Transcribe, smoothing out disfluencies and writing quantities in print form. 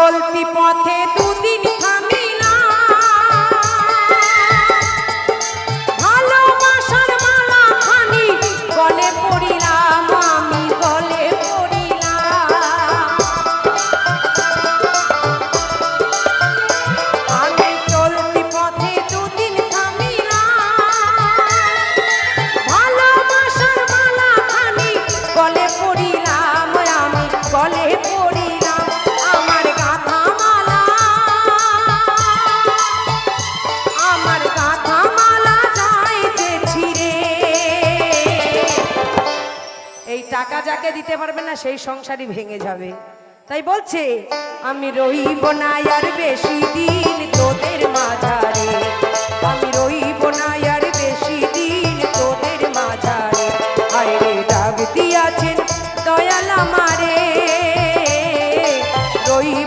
চলতি পথে দুদিন থামিলা ভালোবাসার মালা খানি গলে পড়িলাম আমি গলে পড়িলাম আমি চলতি পথে দুদিন থামিলাম ভালোবাসার মালা খানি গলে পড়িলাম আমি গলে পড়িলাম আমার গাথা মালা যাইতে ছিঁড়ে এই টাকা যাকে দিতে পারবে না সেই সংসারই ভেঙে যাবে তাই বলছে আমি রইব না আর বেশি দিন তোদের মাঝারে